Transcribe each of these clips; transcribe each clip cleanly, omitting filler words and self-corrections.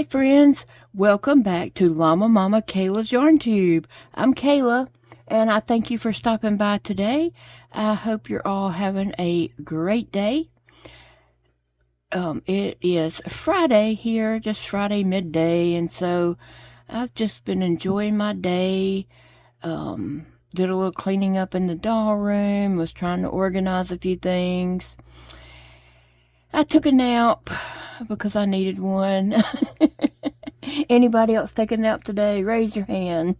friends, welcome back to Llama Mama Kayla's Yarn Tube. I'm Kayla, and I thank you for stopping by today. I hope you're all having a great day. It is Friday here, just Friday midday, and so I've just been enjoying my day. Did a little cleaning up in the doll room, was trying to organize a few things. I took a nap because I needed one. Anybody else take a nap today? Raise your hand.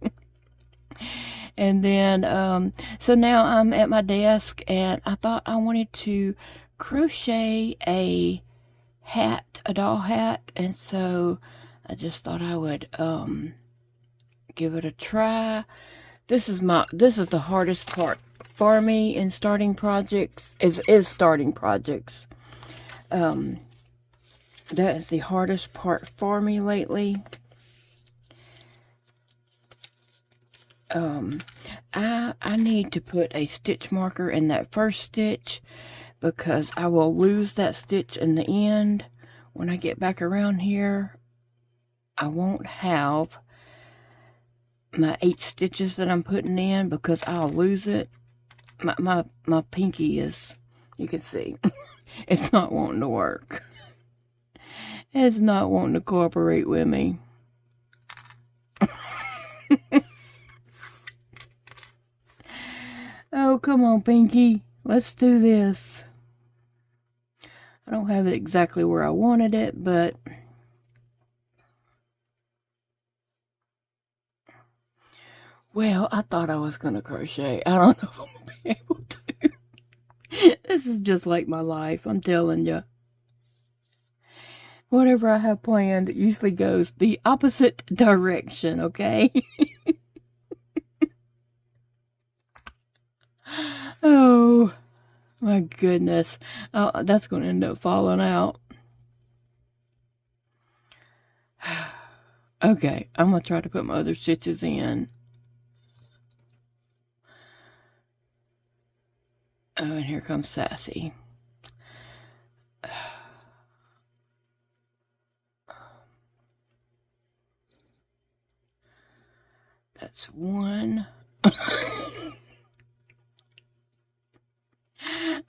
And then, so now I'm at my desk, and I thought I wanted to crochet a hat, a doll hat, and so I just thought I would give it a try. This is the hardest part for me in starting projects. Is starting projects. That is the hardest part for me lately. I need to put a stitch marker in that first stitch because I will lose that stitch in the end. When I get back around here, I won't have my 8 stitches that I'm putting in because I'll lose it. My pinky is, you can see, it's not wanting to work. It's not wanting to cooperate with me. Oh, come on, Pinky. Let's do this. I don't have it exactly where I wanted it, but well, I thought I was going to crochet. I don't know if I'm going to be able to. This is just like my life, I'm telling you. Whatever I have planned, it usually goes the opposite direction, okay? Oh, my goodness. Oh, that's going to end up falling out. Okay, I'm going to try to put my other stitches in. Oh, and here comes Sassy. That's one.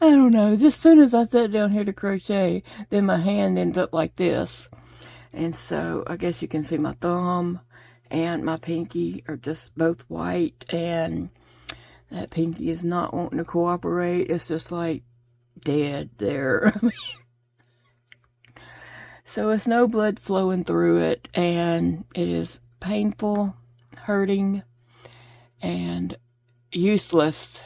I don't know. Just as soon as I sat down here to crochet, then my hand ends up like this. And so I guess you can see my thumb and my pinky are just both white. And that pinky is not wanting to cooperate. It's just like dead there. So it's no blood flowing through it. And it is painful, hurting, and useless.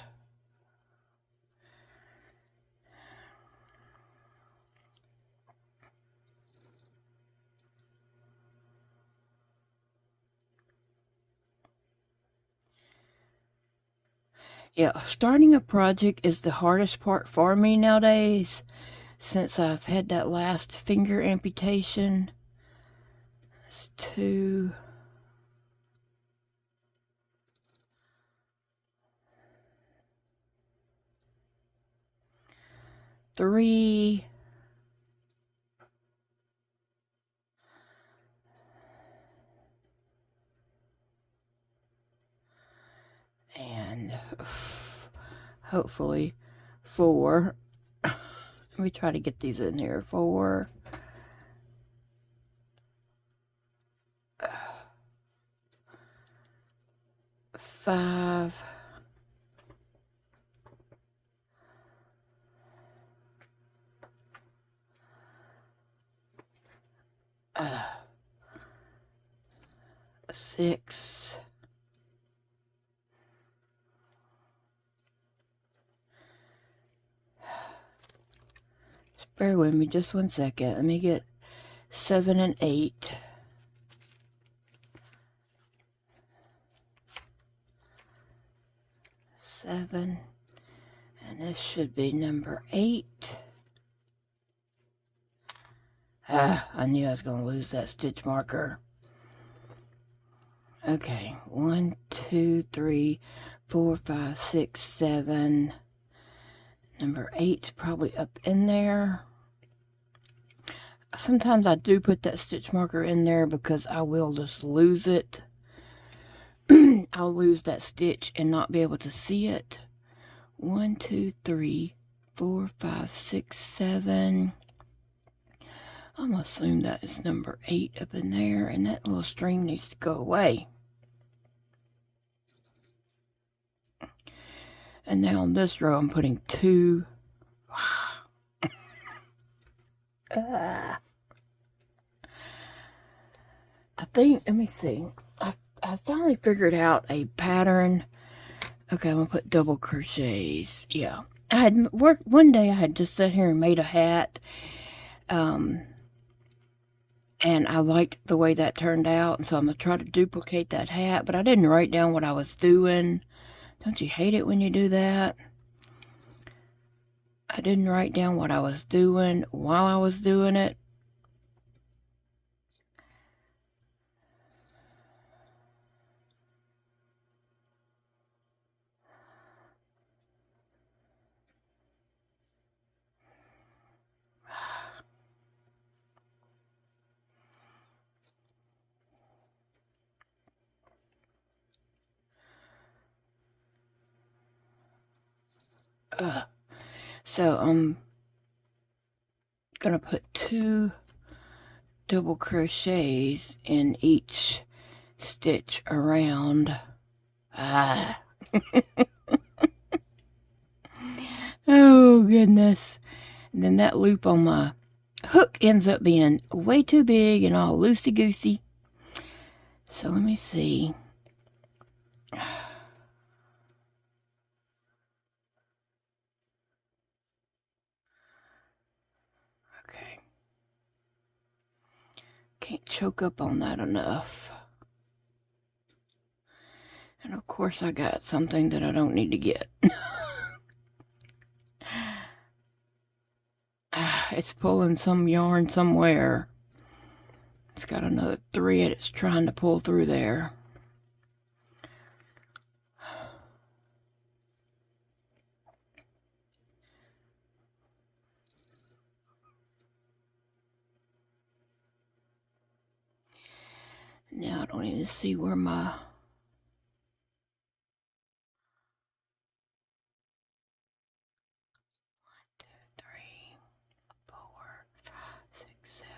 Yeah, starting a project is the hardest part for me nowadays since I've had that last finger amputation. It's 2, 3, and hopefully 4. Let me try to get these in here. 4, 5, 6, 'Bear with me just 1 second. Let me get 7 and 8. Seven, and this should be number 8. I knew I was going to lose that stitch marker. Okay, 1, 2, 3, 4, 5, 6, 7. Number 8 probably up in there. sometimes I do put that stitch marker in there because I will just lose it. I'll lose that stitch and not be able to see it. 1, 2, 3, 4, 5, 6, 7. I'm going to assume that is number 8 up in there, and that little string needs to go away. And now on this row, I'm putting 2. I think, let me see. I finally figured out a pattern. Okay, I'm going to put double crochets. Yeah. I had worked, one day I had just sat here and made a hat. And I liked the way that turned out. And so I'm going to try to duplicate that hat. But I didn't write down what I was doing. Don't you hate it when you do that? I didn't write down what I was doing while I was doing it. So I'm gonna put 2 double crochets in each stitch around. Oh goodness. And then that loop on my hook ends up being way too big and all loosey-goosey. So let me see. Okay. Can't choke up on that enough. And of course I got something that I don't need to get. It's pulling some yarn somewhere. It's got another thread it's trying to pull through there. Now I don't even see where my... 3, 4, 5, 6, 7.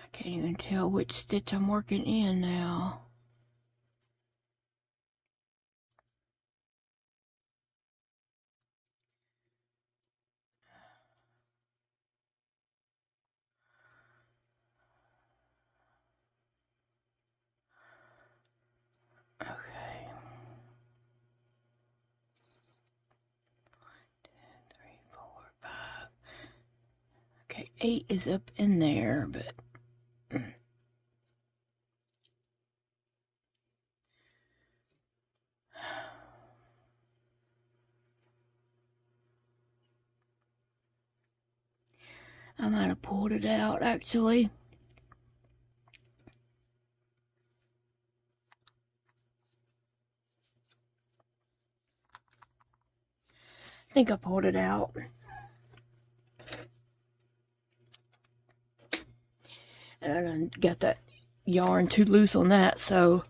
I can't even tell which stitch I'm working in now. Okay. 2, 3, 4, 5. Okay, 8 is up in there, but... I might have pulled it out, actually. I think I pulled it out. And I done got that yarn too loose on that, so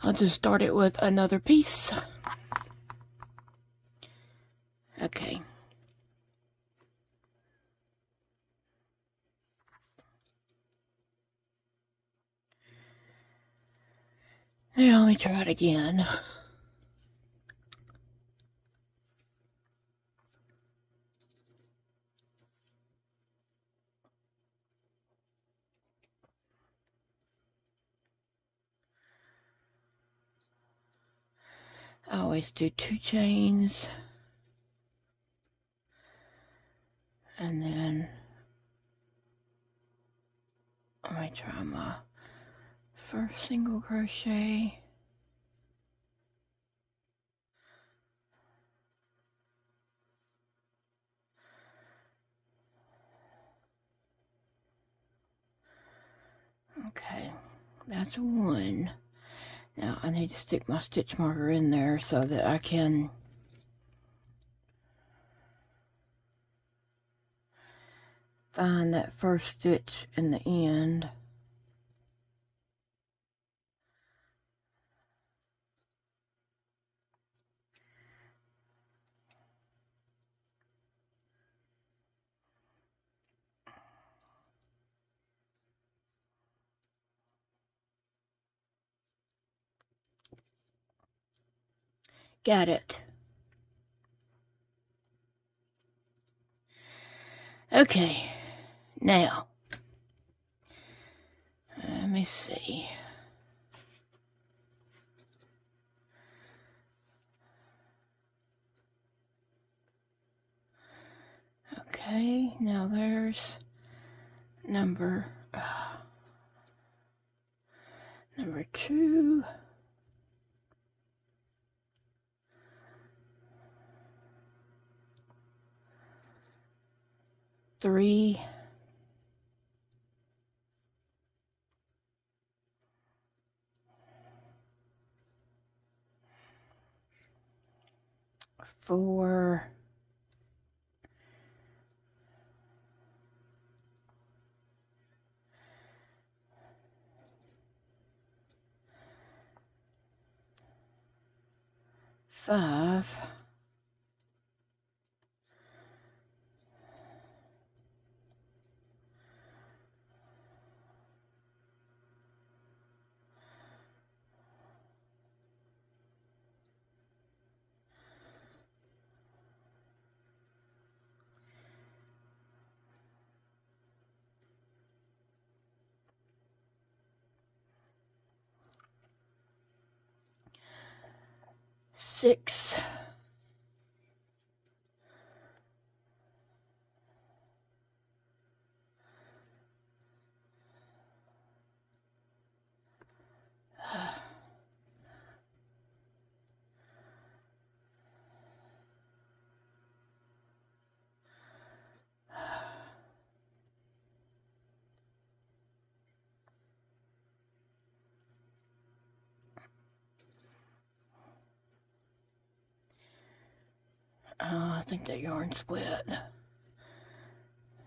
I'll just start it with another piece. Okay. Now let me try it again. I always do 2 chains. And then let me try my first single crochet. Okay, that's 1. Now I need to stick my stitch marker in there so that I can find that first stitch in the end. Got it. Okay, now, let me see. Okay, now there's number 2. Three, 4, 5, 6, I think that yarn split.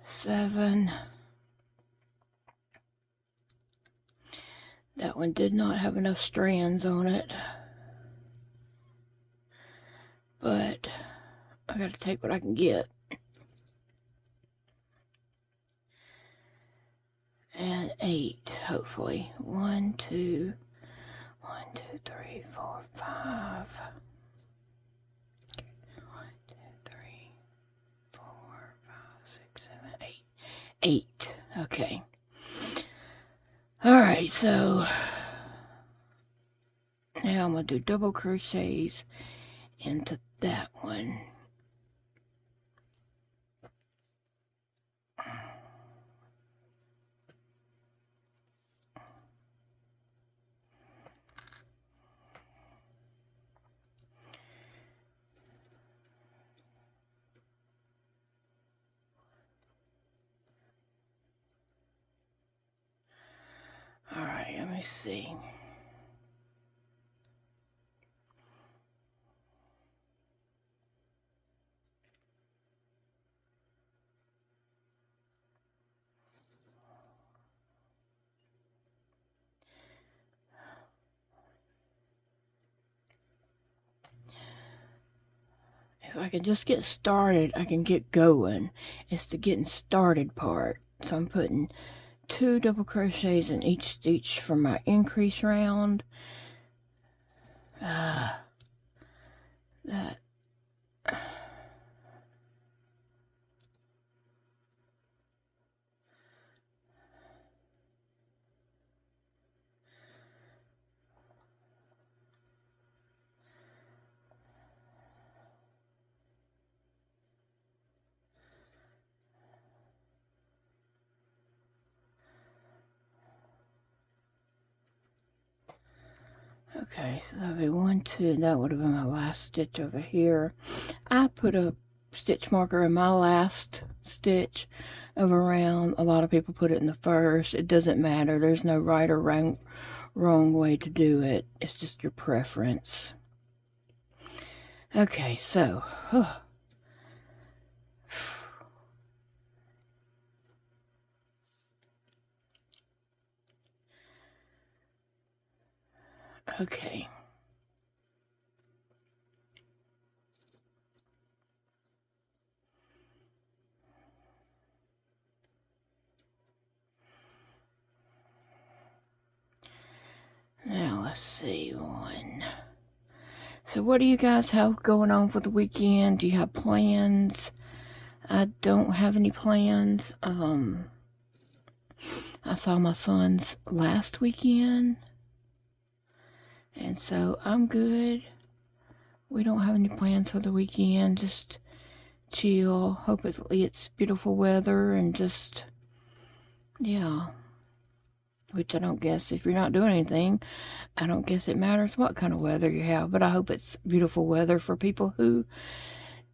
7. That one did not have enough strands on it. But I gotta take what I can get. And 8, hopefully. 1, 2, 3, 4, 5. 1, 2, 3, 4, 5, 6, 7, 8. 8. Okay. Alright, so now I'm going to do double crochets into that one. Alright, let me see. If I can just get started, I can get going. It's the getting started part. So I'm putting 2 double crochets in each stitch for my increase round. That. Okay, so that'll be 1, 2, that would have been my last stitch over here. I put a stitch marker in my last stitch of a round. A lot of people put it in the first. It doesn't matter. There's no right or wrong way to do it. It's just your preference. Okay, so Okay. Now let's see one. So what do you guys have going on for the weekend? Do you have plans? I don't have any plans. I saw my sons last weekend, and so I'm good. We don't have any plans for the weekend. Just chill. Hopefully it's beautiful weather and just, yeah. Which I don't guess, if you're not doing anything, I don't guess it matters what kind of weather you have. But I hope it's beautiful weather for people who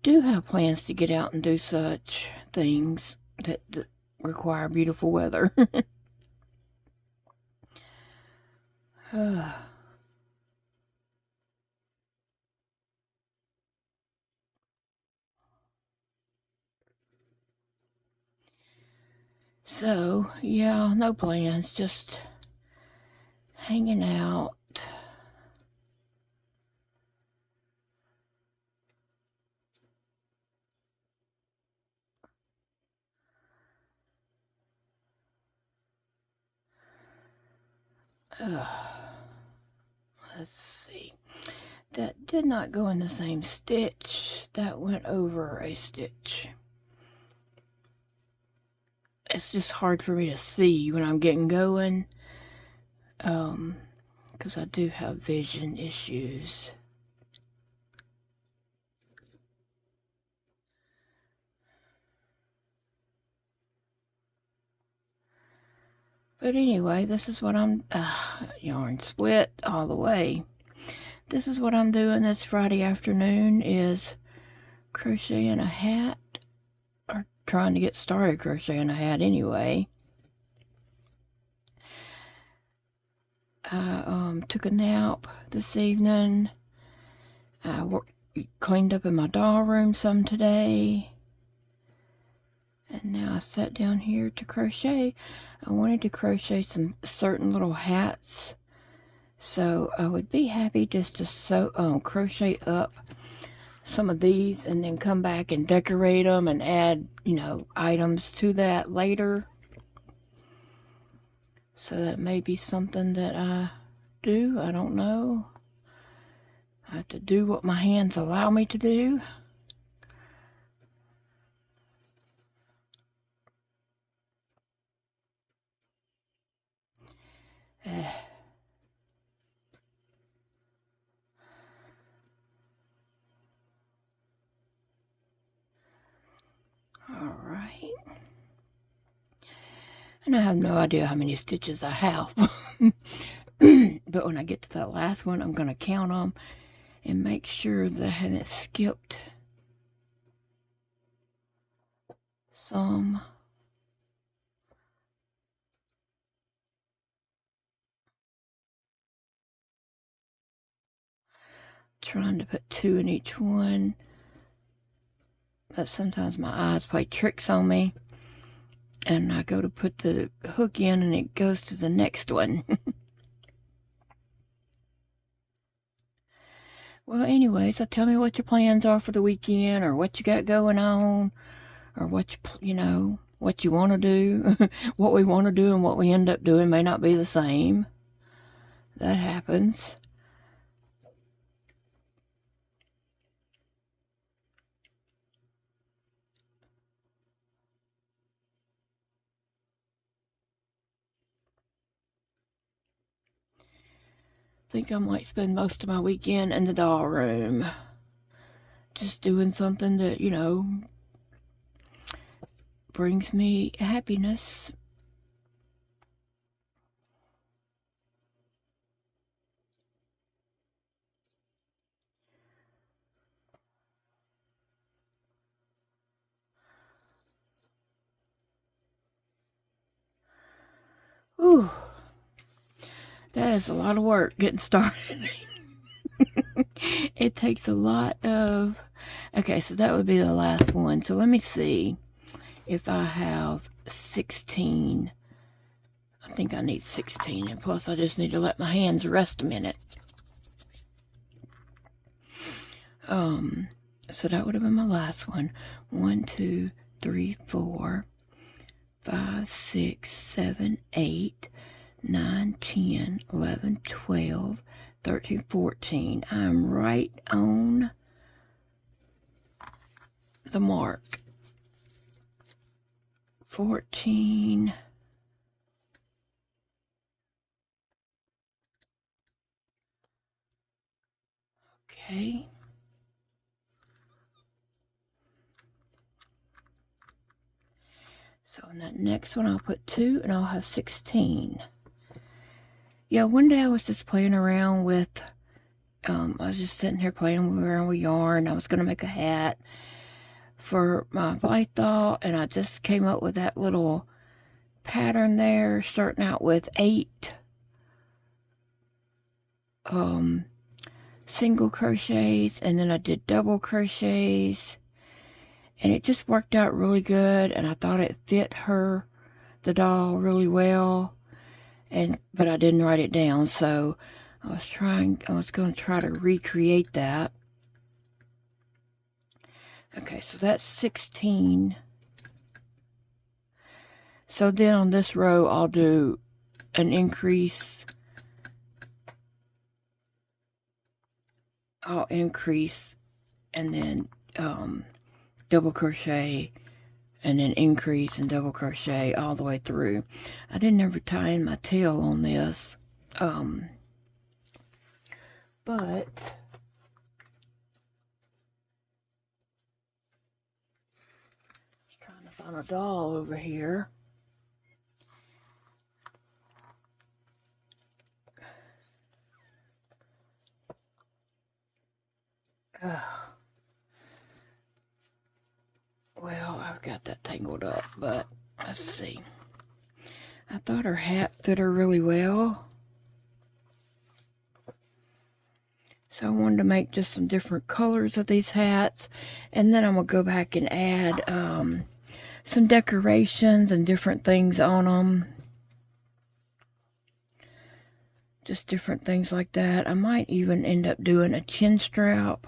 do have plans to get out and do such things that require beautiful weather. So, yeah, no plans, just hanging out. Let's see. That did not go in the same stitch. That went over a stitch. It's just hard for me to see when I'm getting going. Because I do have vision issues. But anyway, this is what I'm, yarn split all the way. This is what I'm doing this Friday afternoon, is crocheting a hat, or trying to get started crocheting a hat anyway. I took a nap this evening. I cleaned up in my doll room some today. And now I sat down here to crochet. I wanted to crochet some certain little hats. So I would be happy just to crochet up some of these and then come back and decorate them and add, you know, items to that later. So that may be something that I do. I don't know. I have to do what my hands allow me to do. Alright. And I have no idea how many stitches I have. But when I get to that last one, I'm going to count them and make sure that I haven't skipped some. Trying to put 2 in each one, but sometimes my eyes play tricks on me and I go to put the hook in and it goes to the next one. Well, anyway, so tell me what your plans are for the weekend, or what you got going on, or what what you want to do. What we want to do and what we end up doing may not be the same. That happens. I think I might spend most of my weekend in the doll room, just doing something that, you know, brings me happiness. Ooh, that is a lot of work getting started. It takes a lot of... Okay, so that would be the last one. So let me see if I have 16. I think I need 16, and plus I just need to let my hands rest a minute. So that would have been my last one. 1, 2, 3, 4, 5, 6, 7, 8, 9, 10, 11, 12, 13, 14. I'm right on the mark. 14. Okay. So in that next one, I'll put 2 and I'll have 16. Yeah, one day I was just playing around with, I was just sitting here playing around with yarn. I was going to make a hat for my Blythe doll, and I just came up with that little pattern there, starting out with 8 single crochets, and then I did double crochets, and it just worked out really good, and I thought it fit her, the doll, really well, but I didn't write it down, so I was going to try to recreate that. Okay, so that's 16. So then on this row, I'll do an increase. I'll increase and then double crochet and then increase and double crochet all the way through. I didn't ever tie in my tail on this, but trying to find a doll over here. Well, I've got that tangled up, but let's see. I thought her hat fit her really well, so I wanted to make just some different colors of these hats, and then I'm going to go back and add some decorations and different things on them. Just different things like that. I might even end up doing a chin strap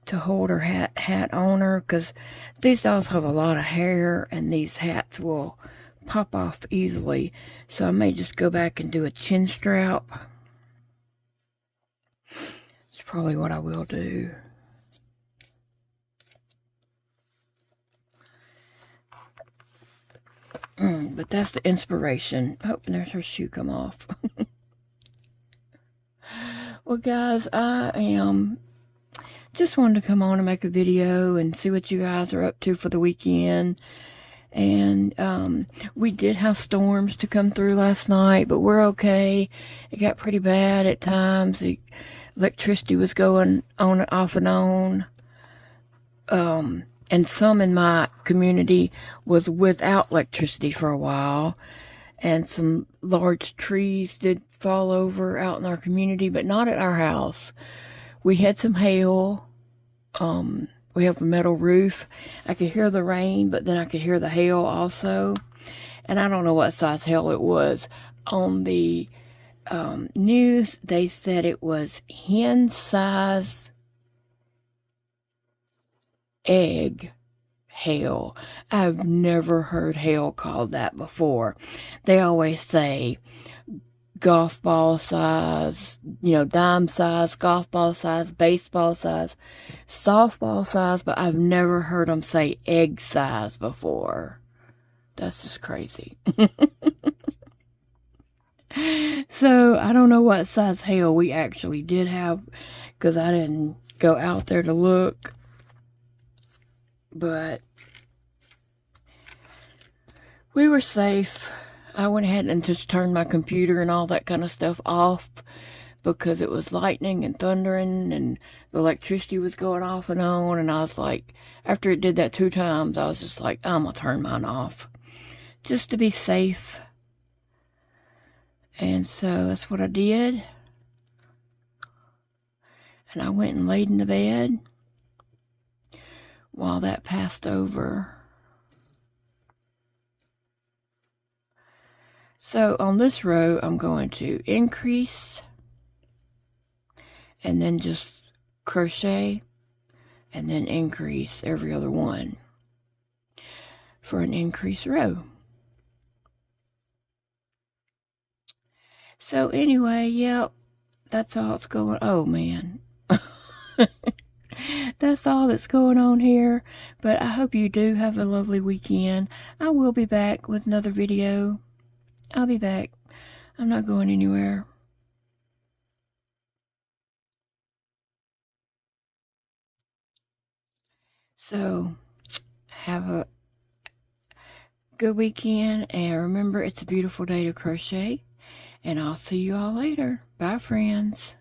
to hold her hat on her, because these dolls have a lot of hair and these hats will pop off easily. So I may just go back and do a chin strap. It's probably what I will do. But that's the inspiration. Oh, and there's her shoe come off. Well, guys, I am just wanted to come on and make a video and see what you guys are up to for the weekend. And we did have storms to come through last night, but we're okay. It got pretty bad at times. The electricity was going on and off and on. And some in my community was without electricity for a while. And some large trees did fall over out in our community, but not at our house. We had some hail. We have a metal roof. I could hear the rain, but then I could hear the hail also. And I don't know what size hail it was. On the news, they said it was hen-size egg hail. I've never heard hail called that before. They always say golf ball size, dime size, golf ball size, baseball size, softball size, but I've never heard them say egg size before. That's just crazy. So I don't know what size hail we actually did have, because I didn't go out there to look. But we were safe. I went ahead and just turned my computer and all that kind of stuff off, because it was lightning and thundering and the electricity was going off and on. And I was like, after it did that 2 times, I was just like, I'm going to turn mine off just to be safe. And so that's what I did. And I went and laid in the bed while that passed over. So on this row, I'm going to increase and then just crochet and then increase every other one for an increased row. So anyway, yep, that's all that's going. Oh man. That's all that's going on here, but I hope you do have a lovely weekend. I will be back with another video. I'll be back. I'm not going anywhere. So, have a good weekend, and remember, it's a beautiful day to crochet, and I'll see you all later. Bye, friends.